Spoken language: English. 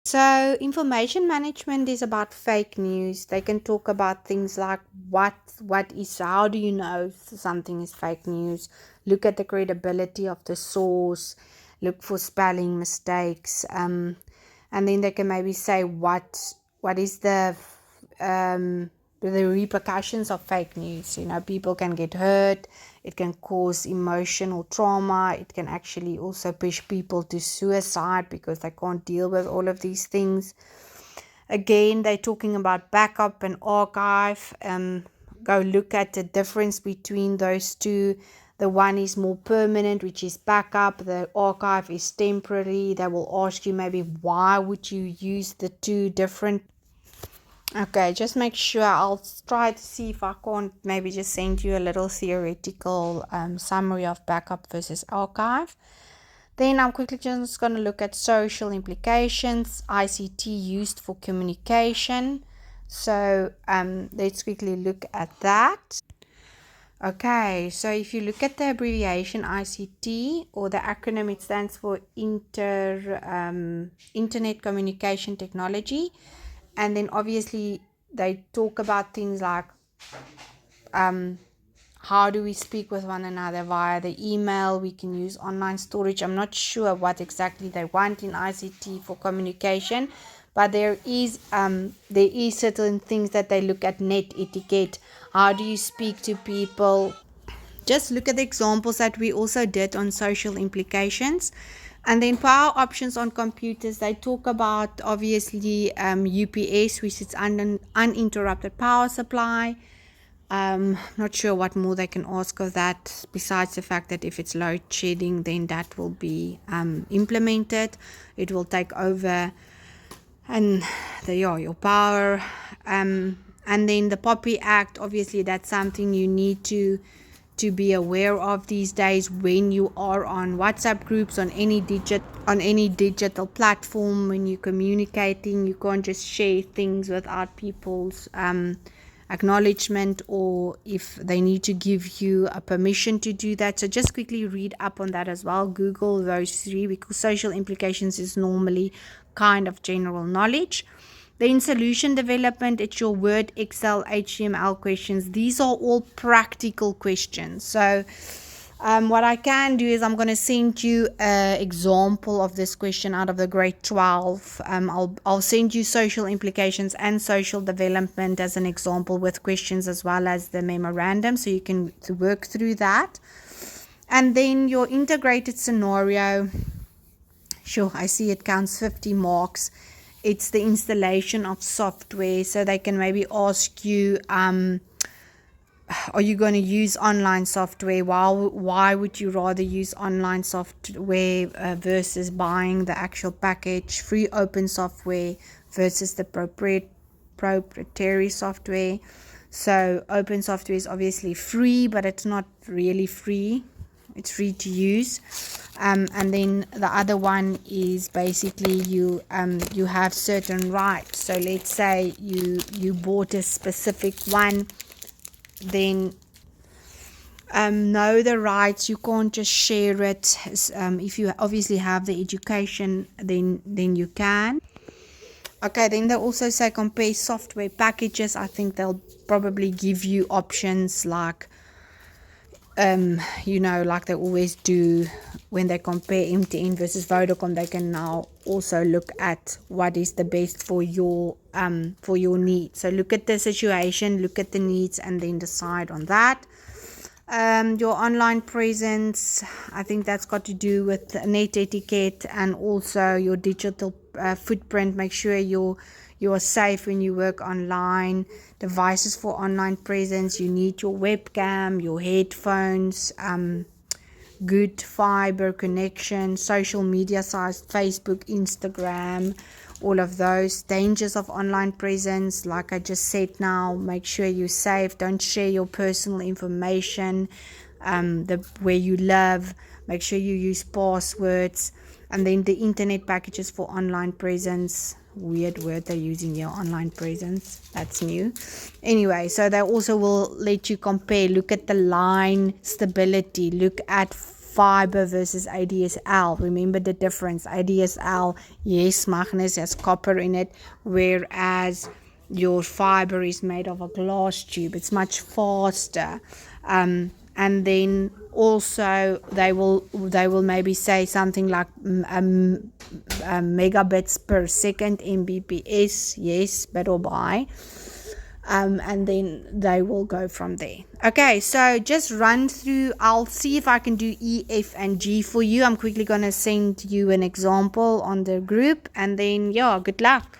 So, information management is about fake news. They can talk about things like what is how do you know something is fake news? Look at the credibility of the source. Look for spelling mistakes. And then they can maybe say what is the repercussions of fake news. People can get hurt. It can cause emotional trauma. It can actually also push people to suicide because they can't deal with all of these things. Again, they're talking about backup and archive. Go look at the difference between those two. The one is more permanent, which is backup. The archive is temporary. They will ask you maybe why would you use the two different. Okay, just make sure. I'll try to see if I can't maybe just send you a little theoretical summary of backup versus archive. Then I'm quickly just going to look at social implications, ICT used for communication. So let's quickly look at that. Okay, so if you look at the abbreviation ICT, or the acronym, it stands for Internet Communication Technology. And then obviously they talk about things like how do we speak with one another via the email. We can use online storage. I'm not sure what exactly they want in ICT for communication, but there is certain things that they look at. Net etiquette, how do you speak to people. Just look at the examples that we also did on social implications. And then power options on computers, they talk about obviously UPS, which is uninterrupted power supply. Not sure what more they can ask of that, besides the fact that if it's load shedding, then that will be implemented. It will take over, and your power. And then the Poppy Act, obviously that's something you need to be aware of these days when you are on WhatsApp groups, on any digital platform. When you're communicating, you can't just share things without people's acknowledgement, or if they need to give you a permission to do that. So just quickly read up on that as well. Google those three, because social implications is normally kind of general knowledge. Then solution development, it's your Word, Excel, HTML questions. These are all practical questions. So what I can do is I'm going to send you an example of this question out of the grade 12. I'll send you social implications and social development as an example with questions, as well as the memorandum, so you can work through that. And then your integrated scenario, sure, I see it counts 50 marks. It's the installation of software. So they can maybe ask you, are you going to use online software? Why would you rather use online software versus buying the actual package, free open software versus the proprietary software? So open software is obviously free, but it's not really free. It's free to use. And then the other one is basically you have certain rights. So let's say you bought a specific one, then know the rights. You can't just share it. If you obviously have the education, then you can. Okay, then they also say compare software packages. I think they'll probably give you options like like they always do when they compare MTN versus Vodacom. They can now also look at what is the best for your needs. So look at the situation, look at the needs, and then decide on that. Your online presence, I think that's got to do with net etiquette, and also your digital footprint. Make sure you're safe when you work online. Devices for online presence, you need your webcam, your headphones, good fiber connection, social media sites, Facebook, Instagram, all of those. Dangers of online presence, like I just said, now make sure you're safe. Don't share your personal information, where you live. Make sure you use passwords. And then the internet packages for online presence, weird word they're using here, online presence, that's new. Anyway, so they also will let you compare. Look at the line stability, look at fiber versus ADSL. Remember the difference. ADSL, yes, Magnus has copper in it, whereas your fiber is made of a glass tube. It's much faster. And then also they will maybe say something like megabits per second, Mbps, yes, but or by. And then they will go from there. Okay, so just run through. I'll see if I can do E, F, and G for you. I'm quickly going to send you an example on the group, and then, yeah, good luck.